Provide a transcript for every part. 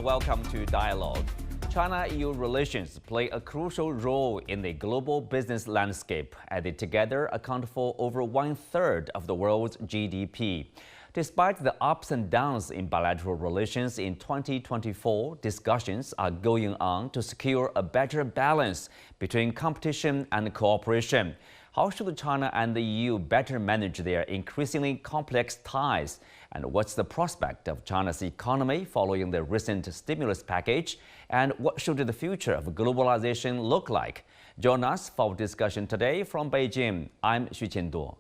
and welcome to Dialogue. China-EU relations play a crucial role in the global business landscape as they together account for over one-third of the world's GDP. Despite the ups and downs in bilateral relations in 2024, discussions are going on to secure a better balance between competition and cooperation. How should China and the EU better manage their increasingly complex ties? And what's the prospect of China's economy following the recent stimulus package? And what should the future of globalization look like? Join us for discussion today from Beijing. I'm Xu Qianduo.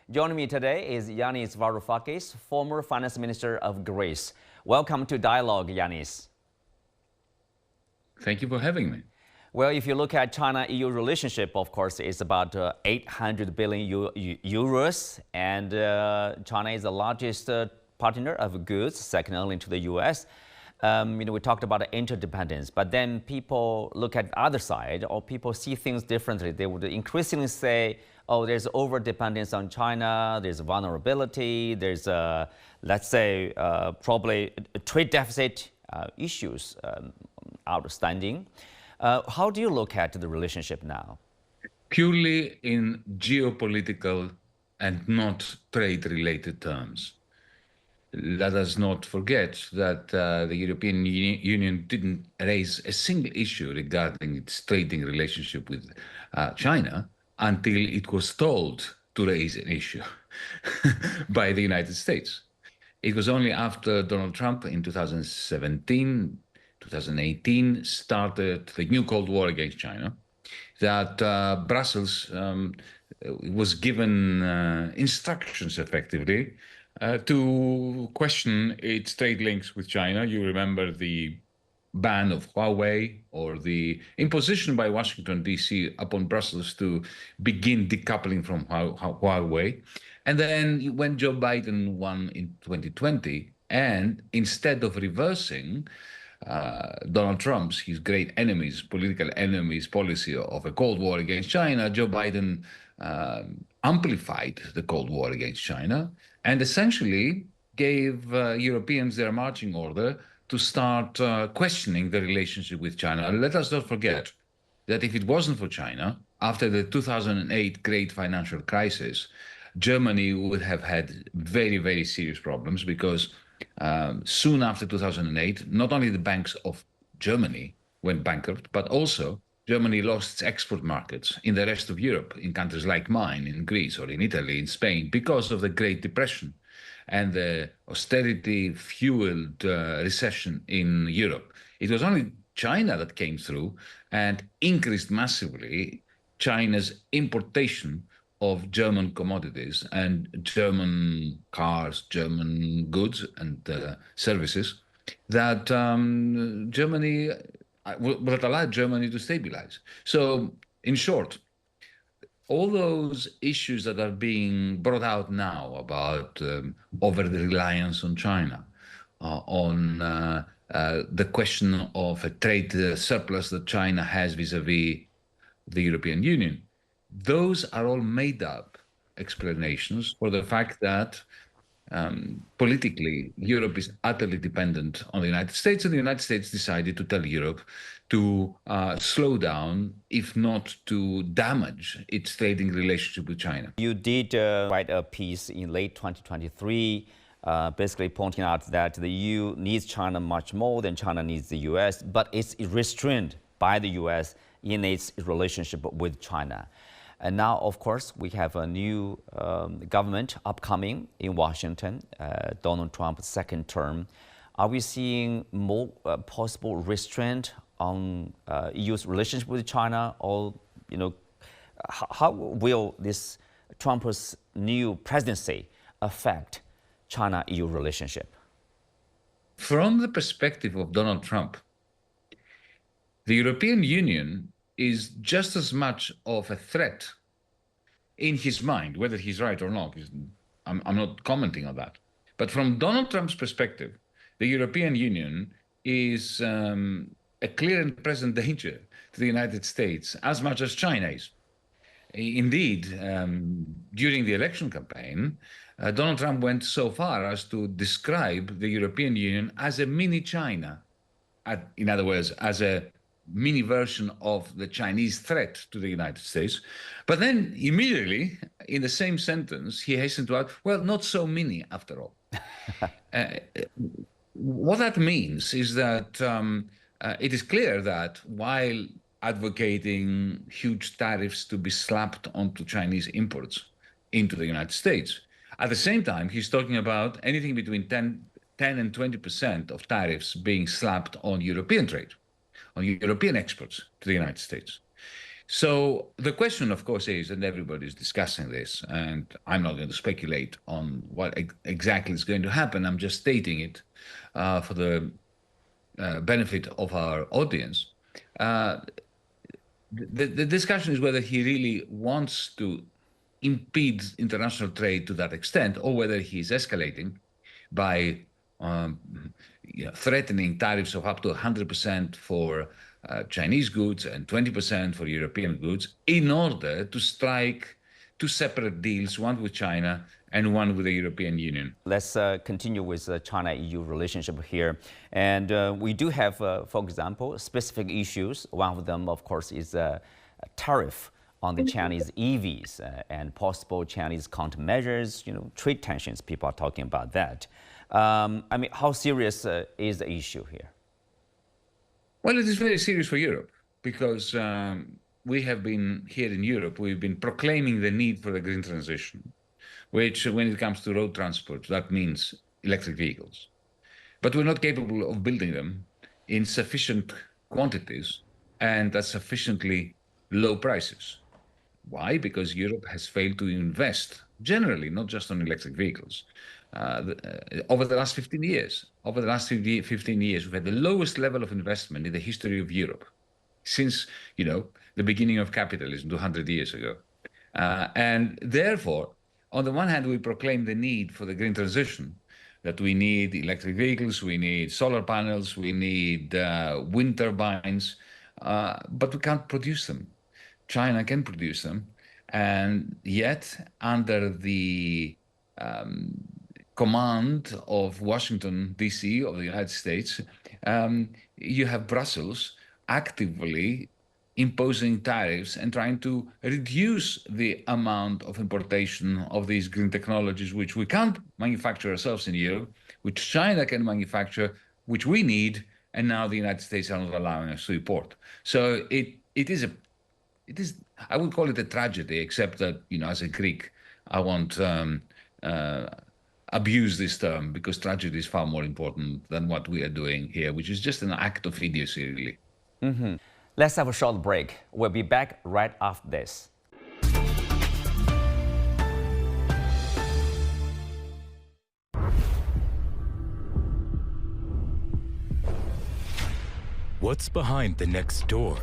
Joining me today is Yanis Varoufakis, former finance minister of Greece. Welcome to Dialogue, Yanis. Thank you for having me. Well, if you look at China-EU relationship, of course, it's about 800 billion euros, and China is the largest partner of goods, second only to the U.S. We talked about interdependence, but then people look at the other side, or people see things differently. They would increasingly say, oh, there's over-dependence on China, there's vulnerability, there's, let's say, probably trade deficit issues outstanding. How do you look at the relationship now? Purely in geopolitical and not trade-related terms. Let us not forget that the European Union didn't raise a single issue regarding its trading relationship with China until it was told to raise an issue by the United States. It was only after Donald Trump in 2017, 2018 started the new Cold War against China that Brussels was given instructions effectively to question its trade links with China. You remember the ban of Huawei or the imposition by Washington, D.C. upon Brussels to begin decoupling from Huawei. And then when Joe Biden won in 2020, and instead of reversing Donald Trump's, his great enemies, political enemies policy of a Cold War against China, Joe Biden amplified the Cold War against China and essentially gave Europeans their marching order to start questioning the relationship with China. And let us not forget that if it wasn't for China, after the 2008 great financial crisis, Germany would have had very, very serious problems because soon after 2008, not only the banks of Germany went bankrupt, but also Germany lost its export markets in the rest of Europe, in countries like mine, in Greece or in Italy, in Spain, because of the Great Depression and the austerity-fueled recession in Europe. It was only China that came through and increased massively China's importation of German commodities and German cars, German goods and services that Germany that allowed Germany to stabilize. So, in short, all those issues that are being brought out now about over the reliance on China, on the question of a trade surplus that China has vis-a-vis the European Union, those are all made up explanations for the fact that politically, Europe is utterly dependent on the United States, and the United States decided to tell Europe to slow down, if not to damage its trading relationship with China. You did write a piece in late 2023, basically pointing out that the EU needs China much more than China needs the US, but it's restrained by the US in its relationship with China. And now, of course, we have a new government upcoming in Washington, Donald Trump's second term. Are we seeing more possible restraint on EU's relationship with China? Or, how will this Trump's new presidency affect China-EU relationship? From the perspective of Donald Trump, the European Union is just as much of a threat in his mind, whether he's right or not. I'm not commenting on that. But from Donald Trump's perspective, the European Union is a clear and present danger to the United States as much as China is. Indeed, during the election campaign, Donald Trump went so far as to describe the European Union as a mini China, in other words, as a mini version of the Chinese threat to the United States. But then immediately, in the same sentence, he hastened to add, well, not so mini after all. What that means is that it is clear that while advocating huge tariffs to be slapped onto Chinese imports into the United States, at the same time, he's talking about anything between 10 and 20% of tariffs being slapped on European trade, on European exports to the United States. So the question, of course, is, and everybody's discussing this, and I'm not going to speculate on what exactly is going to happen. I'm just stating it for the benefit of our audience. The discussion is whether he really wants to impede international trade to that extent, or whether he's escalating by threatening tariffs of up to 100% for Chinese goods and 20% for European goods in order to strike two separate deals, one with China and one with the European Union. Let's continue with the China-EU relationship here. And we do have, for example, specific issues. One of them, of course, is a tariff on the Chinese EVs and possible Chinese countermeasures, trade tensions. People are talking about that. I mean, how serious is the issue here? Well, it is very serious for Europe because we have been here in Europe, we've been proclaiming the need for the green transition, which when it comes to road transport, that means electric vehicles. But we're not capable of building them in sufficient quantities and at sufficiently low prices. Why? Because Europe has failed to invest generally, not just on electric vehicles. Over the last 15 years. Over the last 15 years, we've had the lowest level of investment in the history of Europe since, the beginning of capitalism 200 years ago. And therefore, on the one hand, we proclaim the need for the green transition, that we need electric vehicles, we need solar panels, we need wind turbines, but we can't produce them. China can produce them. And yet, under the command of Washington, D.C., of the United States, you have Brussels actively imposing tariffs and trying to reduce the amount of importation of these green technologies, which we can't manufacture ourselves in Europe, which China can manufacture, which we need, and now the United States are not allowing us to import. So it is, I would call it a tragedy, except that, as a Greek, I won't abuse this term because tragedy is far more important than what we are doing here, which is just an act of idiocy, really. Mm-hmm. Let's have a short break. We'll be back right after this. What's behind the next door?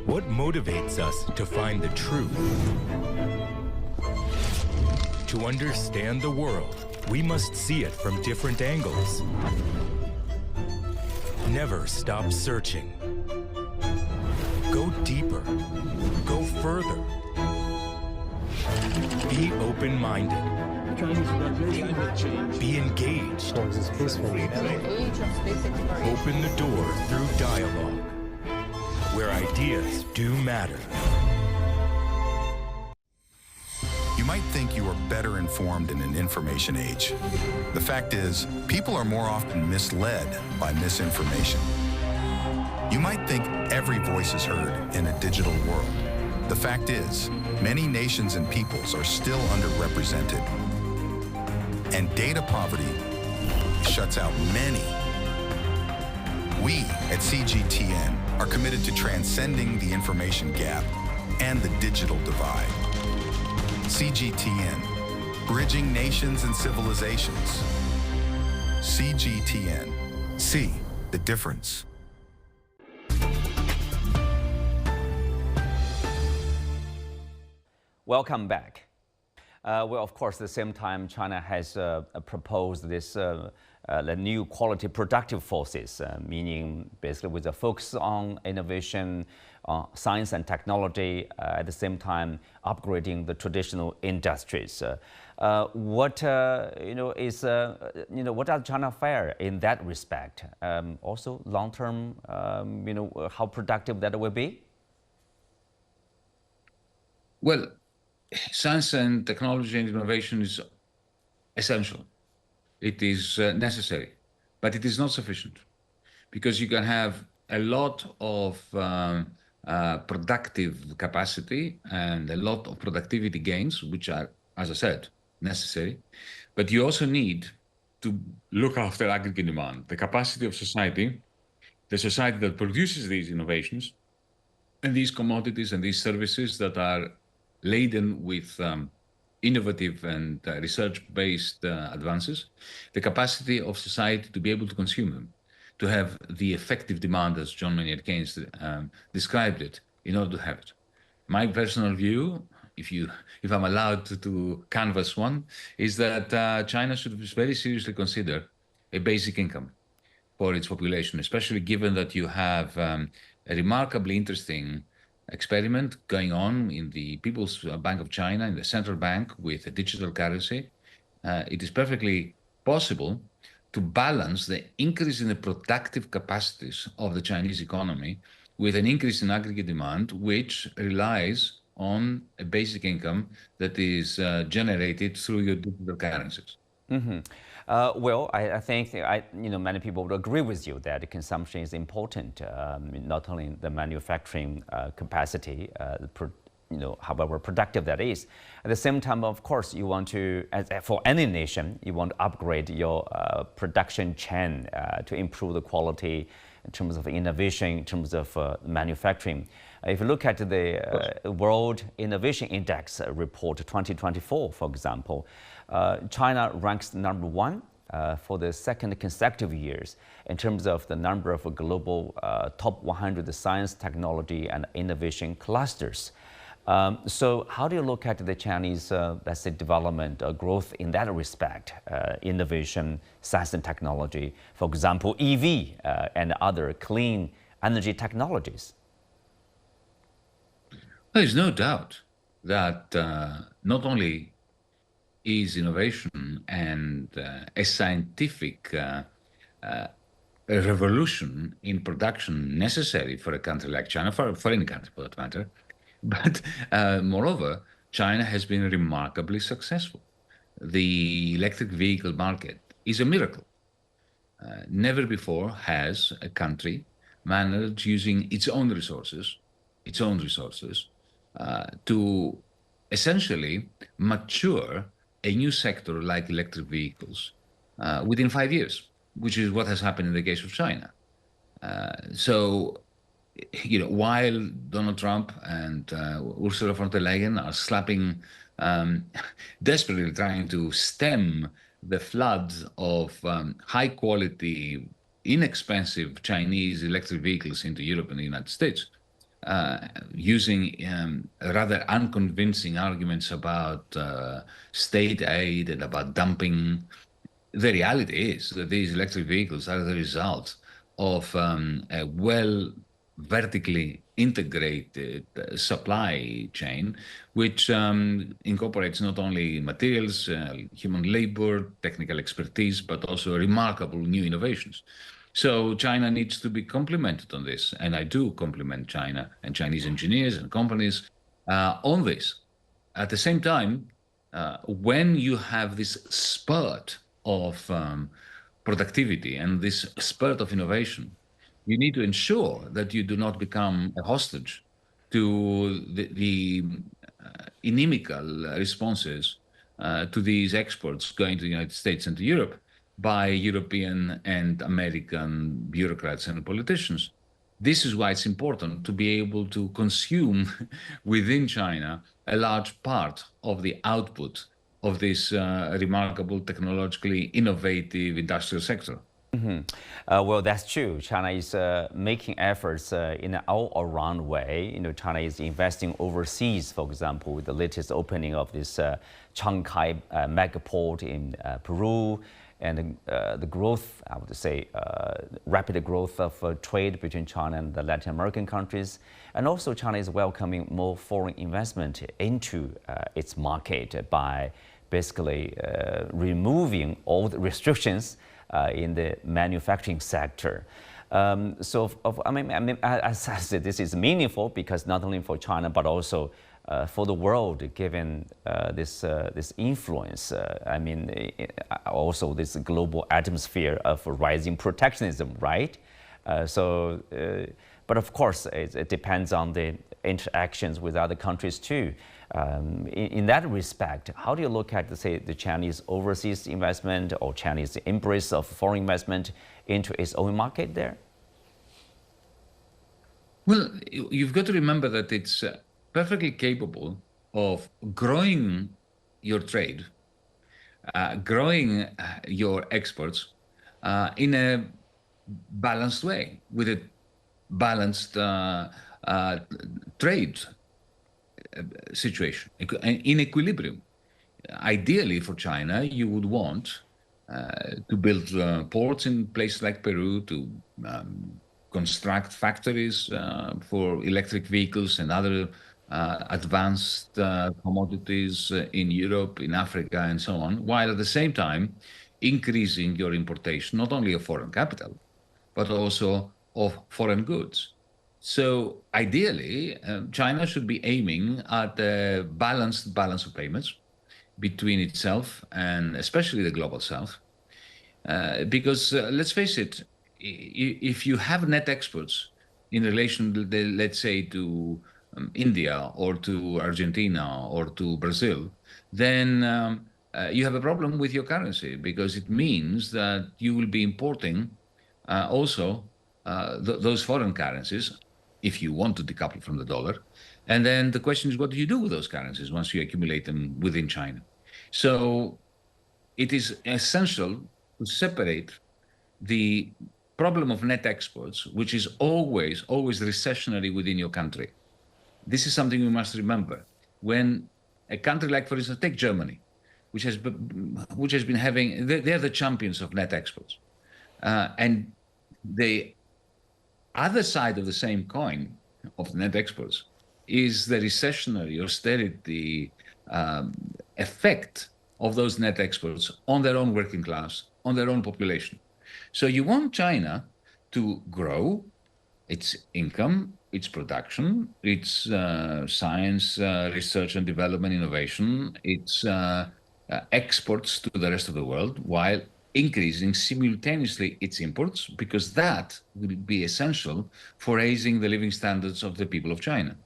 What motivates us to find the truth? To understand the world, we must see it from different angles. Never stop searching. Go deeper. Go further. Be open-minded. Be engaged. Open the door through dialogue, where ideas do matter. You might think you are better informed in an information age. The fact is, people are more often misled by misinformation. You might think every voice is heard in a digital world. The fact is, many nations and peoples are still underrepresented. And data poverty shuts out many. We at CGTN are committed to transcending the information gap and the digital divide. CGTN, bridging nations and civilizations. CGTN, see the difference. Welcome back. Well, of course, at the same time, China has proposed this the new quality productive forces, meaning basically with a focus on innovation, science and technology, at the same time upgrading the traditional industries. What is what does China fare in that respect? Also, long term, how productive that will be. Well, science and technology and innovation is essential. It is necessary, but it is not sufficient because you can have a lot of productive capacity and a lot of productivity gains, which are, as I said, necessary. But you also need to look after aggregate demand, the capacity of society, the society that produces these innovations and these commodities and these services that are laden with innovative and research-based advances, the capacity of society to be able to consume them, to have the effective demand, as John Maynard Keynes described it, in order to have it. My personal view, if I'm allowed to canvass one, is that China should very seriously consider a basic income for its population, especially given that you have a remarkably interesting experiment going on in the People's Bank of China, in the central bank, with a digital currency. It is perfectly possible to balance the increase in the productive capacities of the Chinese economy with an increase in aggregate demand, which relies on a basic income that is generated through your digital currencies. Well, I think many people would agree with you that consumption is important, not only the manufacturing capacity, however productive that is. At the same time, of course, you want to, for any nation, you want to upgrade your production chain to improve the quality in terms of innovation, in terms of manufacturing. If you look at the World Innovation Index report 2024, for example, China ranks number one for the second consecutive years in terms of the number of global top 100 science, technology, and innovation clusters. So how do you look at the Chinese, let's say, development growth in that respect, innovation, science and technology, for example, EV and other clean energy technologies? There's no doubt that not only is innovation and a scientific a revolution in production necessary for a country like China, for any country for that matter, but moreover, China has been remarkably successful. The electric vehicle market is a miracle. Never before has a country managed using its own resources, to essentially mature a new sector like electric vehicles within 5 years, which is what has happened in the case of China. So, while Donald Trump and Ursula von der Leyen are slapping, desperately trying to stem the flood of high-quality, inexpensive Chinese electric vehicles into Europe and the United States, using rather unconvincing arguments about state aid and about dumping. The reality is that these electric vehicles are the result of a vertically integrated supply chain, which incorporates not only materials, human labor, technical expertise, but also remarkable new innovations. So China needs to be complimented on this, and I do compliment China and Chinese engineers and companies on this. At the same time, when you have this spurt of productivity and this spurt of innovation, you need to ensure that you do not become a hostage to the inimical responses to these exports going to the United States and to Europe by European and American bureaucrats and politicians. This is why it's important to be able to consume within China a large part of the output of this remarkable, technologically innovative industrial sector. Well, that's true. China is making efforts in an all-around way. China is investing overseas, for example, with the latest opening of this Shanghai megaport in Peru, and the growth, I would say, rapid growth of trade between China and the Latin American countries. And also China is welcoming more foreign investment into its market by basically removing all the restrictions in the manufacturing sector. I mean, as I said, this is meaningful because not only for China, but also for the world, given this influence. Also this global atmosphere of rising protectionism, right? But of course, it depends on the interactions with other countries too. In that respect, how do you look at, say, the Chinese overseas investment or Chinese embrace of foreign investment into its own market there? Well, you've got to remember that it's perfectly capable of growing your trade, growing your exports in a balanced way, with a balanced trade situation, in equilibrium. Ideally for China, you would want to build ports in places like Peru, to construct factories for electric vehicles and other advanced commodities in Europe, in Africa, and so on, while at the same time increasing your importation, not only of foreign capital, but also of foreign goods. So ideally, China should be aiming at a balanced balance of payments between itself and especially the global south. Because let's face it, if you have net exports in relation, let's say, to India or to Argentina or to Brazil, then you have a problem with your currency, because it means that you will be importing also those foreign currencies, if you want to decouple from the dollar. And then the question is, what do you do with those currencies once you accumulate them within China? So it is essential to separate the problem of net exports, which is always recessionary within your country. This is something we must remember. When a country like, for instance, take Germany, which has been having, they're the champions of net exports. And the other side of the same coin of net exports is the recessionary austerity effect of those net exports on their own working class, on their own population. So you want China to grow its income, its production, its science, research and development, innovation, its exports to the rest of the world, while increasing simultaneously its imports, because that will be essential for raising the living standards of the people of China.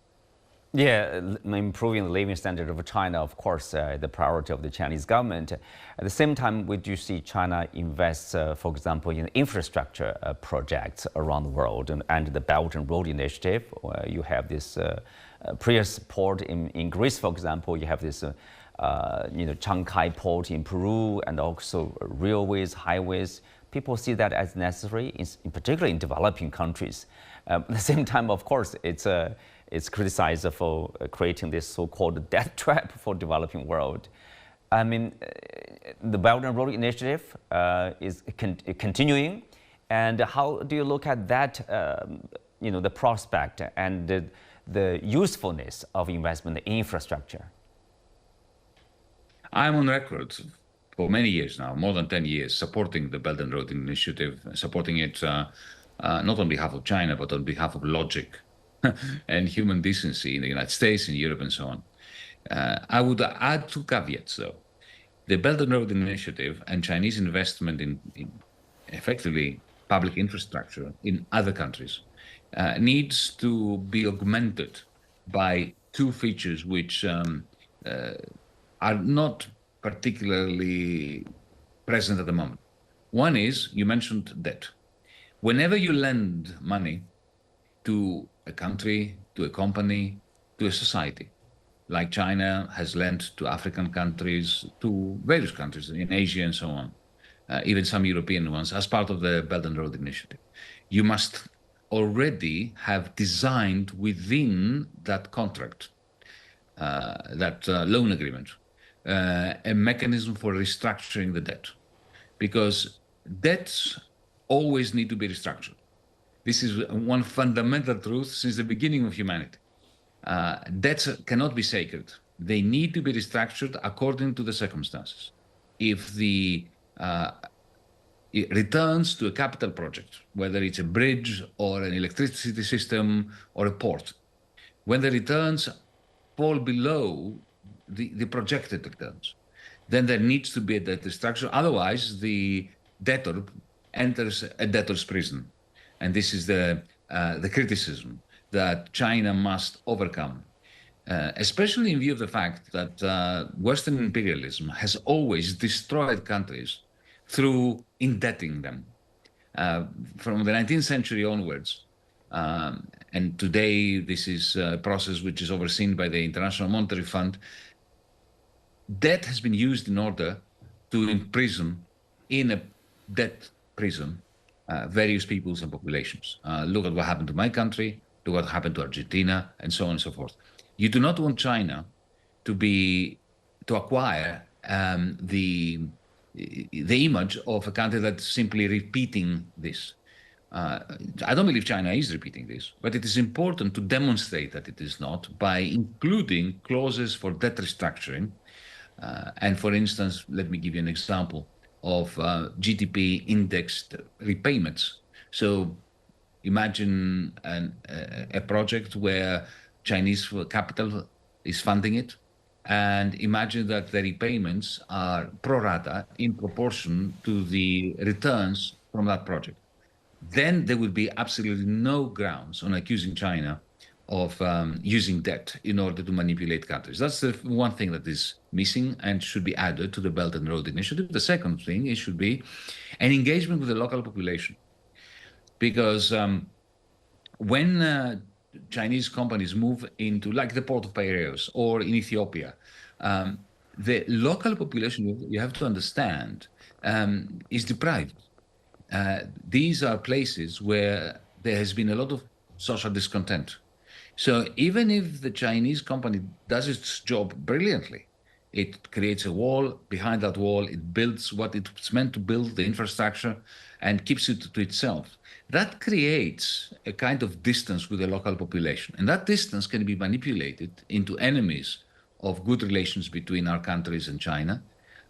Yeah, improving the living standard of China, of course, the priority of the Chinese government. At the same time, we do see China invest, for example, in infrastructure projects around the world, and the Belt and Road Initiative. You have this Prius port in Greece, for example. You have this Shanghai port in Peru, and also railways, highways. People see that as necessary, in particular in developing countries. At the same time, of course, it's criticized for creating this so-called death trap for developing world. I mean, the Belt and Road Initiative is continuing, and how do you look at that? The prospect and the usefulness of investment in infrastructure. I'm on record for many years now, more than 10 years, supporting the Belt and Road Initiative, supporting it not on behalf of China, but on behalf of logic and human decency in the United States, in Europe, and so on. I would add two caveats, though. The Belt and Road Initiative and Chinese investment in effectively public infrastructure in other countries needs to be augmented by two features which are not particularly present at the moment. One is, you mentioned debt. Whenever you lend money to a country, to a company, to a society, like China has lent to African countries, to various countries in Asia and so on, even some European ones, as part of the Belt and Road Initiative. You must already have designed within that contract, that loan agreement, a mechanism for restructuring the debt, because debts always need to be restructured. This is one fundamental truth since the beginning of humanity. Debts cannot be sacred. They need to be restructured according to the circumstances. If the returns to a capital project, whether it's a bridge or an electricity system or a port, when the returns fall below the projected returns, then there needs to be a debt restructure. Otherwise, the debtor enters a debtor's prison. And this is the criticism that China must overcome, especially in view of the fact that Western imperialism has always destroyed countries through indebting them. From the 19th century onwards, and today this is a process which is overseen by the International Monetary Fund, debt has been used in order to imprison in a debt prison various peoples and populations. Look at what happened to my country, look what happened to Argentina, and so on and so forth. You do not want China to acquire the image of a country that's simply repeating this. I don't believe China is repeating this, but it is important to demonstrate that it is not by including clauses for debt restructuring. And for instance, let me give you an example of GDP indexed repayments. So imagine a project where Chinese capital is funding it, and imagine that the repayments are pro rata in proportion to the returns from that project. Then there will be absolutely no grounds on accusing China of using debt in order to manipulate countries. That's the one thing that is missing and should be added to the Belt and Road Initiative. The second thing, it should be an engagement with the local population. Because when Chinese companies move into, like the port of Piraeus or in Ethiopia, the local population, you have to understand, is deprived. These are places where there has been a lot of social discontent. So even if the Chinese company does its job brilliantly, it creates a wall, behind that wall, it builds what it's meant to build, the infrastructure, and keeps it to itself. That creates a kind of distance with the local population. And that distance can be manipulated into enemies of good relations between our countries and China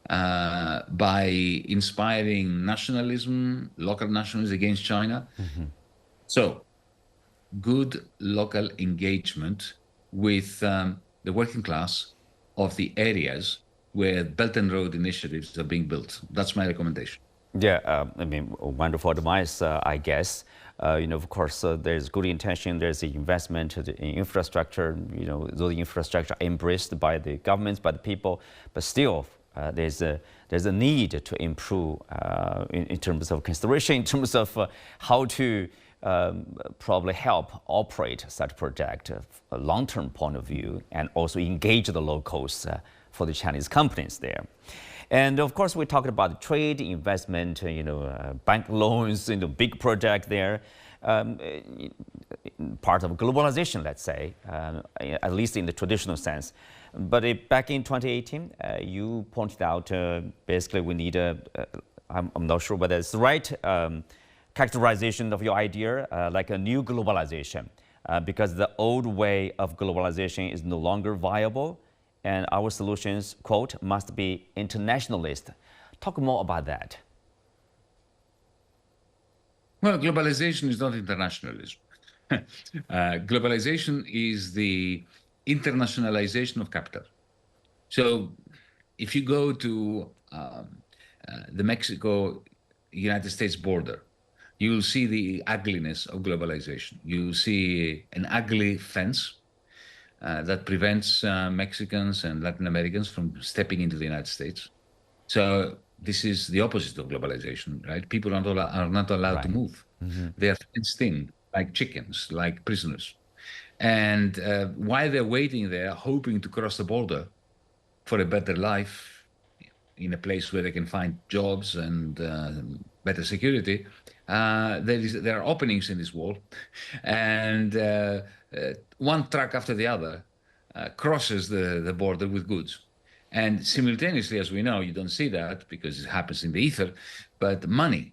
by inspiring nationalism, local nationalism against China. Mm-hmm. So, good local engagement with the working class of the areas where Belt and Road initiatives are being built. That's my recommendation. Yeah, I mean, wonderful advice, I guess. Of course, there's good intention, there's the investment in infrastructure, those infrastructure embraced by the governments, by the people, but still there's a need to improve in terms of consideration, in terms of how to probably help operate such project, a long-term point of view, and also engage the locals for the Chinese companies there. And of course, we talked about trade, investment, bank loans, big project there, part of globalization, let's say, at least in the traditional sense. But back in 2018, you pointed out basically we need I'm not sure whether it's the right characterization of your idea, like a new globalization, because the old way of globalization is no longer viable. And our solutions, quote, must be internationalist. Talk more about that. Well, globalization is not internationalism. Globalization is the internationalization of capital. So if you go to the Mexico-United States border, you will see the ugliness of globalization. You will see an ugly fence that prevents Mexicans and Latin Americans from stepping into the United States. So this is the opposite of globalization, right? People are not allowed to move. Mm-hmm. They are fenced in like chickens, like prisoners. And while they're waiting there, hoping to cross the border for a better life, in a place where they can find jobs and better security, there are openings in this wall, and one truck after the other crosses the border with goods. And simultaneously, as we know, you don't see that because it happens in the ether, but money,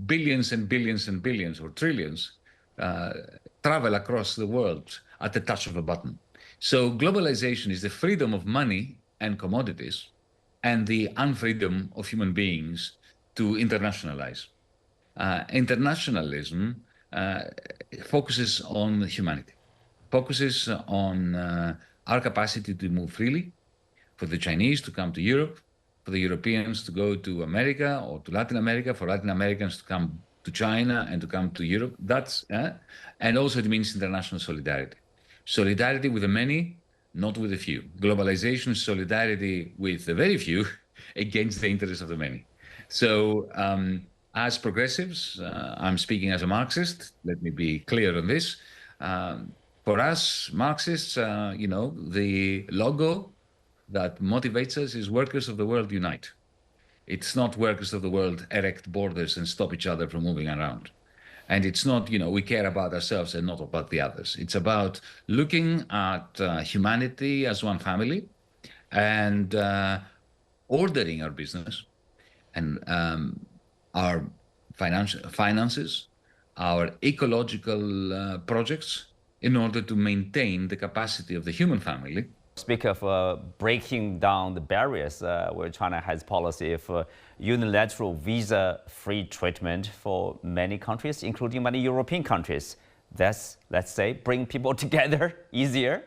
billions and billions and billions or trillions, travel across the world at the touch of a button. So globalization is the freedom of money and commodities and the unfreedom of human beings to internationalize. Internationalism focuses on humanity, focuses on our capacity to move freely, for the Chinese to come to Europe, for the Europeans to go to America or to Latin America, for Latin Americans to come to China and to come to Europe. And also it means international solidarity. Solidarity with the many, not with the few. Globalization is solidarity with the very few against the interests of the many. So as progressives, I'm speaking as a Marxist, let me be clear on this. For us, Marxists, the logo that motivates us is workers of the world unite. It's not workers of the world erect borders and stop each other from moving around. And it's not, we care about ourselves and not about the others. It's about looking at humanity as one family and ordering our business and our finances, our ecological projects in order to maintain the capacity of the human family. Speak of breaking down the barriers, where China has policy of unilateral visa-free treatment for many countries, including many European countries. That's, let's say, bring people together easier.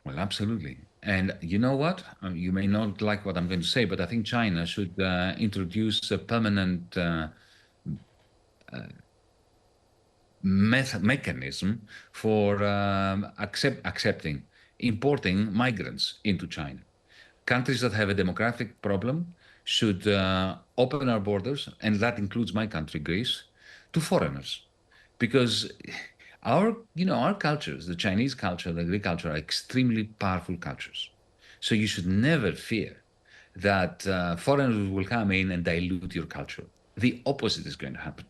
Well, absolutely. And you know what? You may not like what I'm going to say, but I think China should introduce a permanent mechanism for importing migrants into China. Countries that have a demographic problem should open our borders, and that includes my country, Greece, to foreigners. Because our cultures, the Chinese culture, the Greek culture, are extremely powerful cultures. So you should never fear that foreigners will come in and dilute your culture. The opposite is going to happen.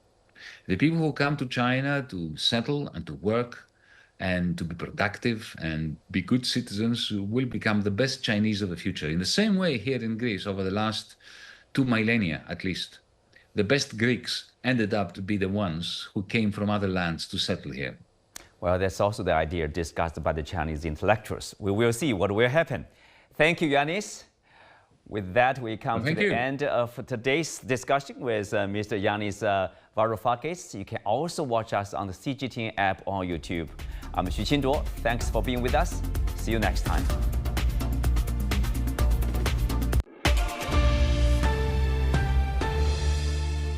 The people who come to China to settle and to work and to be productive and be good citizens will become the best Chinese of the future. In the same way here in Greece, over the last 2 millennia at least, the best Greeks ended up to be the ones who came from other lands to settle here. Well, that's also the idea discussed by the Chinese intellectuals. We will see what will happen. Thank you, Yanis. With that, we come to the end of today's discussion with Mr. Yanis Varoufakis. You can also watch us on the CGTN app on YouTube. I'm Xu Qinduo. Thanks for being with us. See you next time.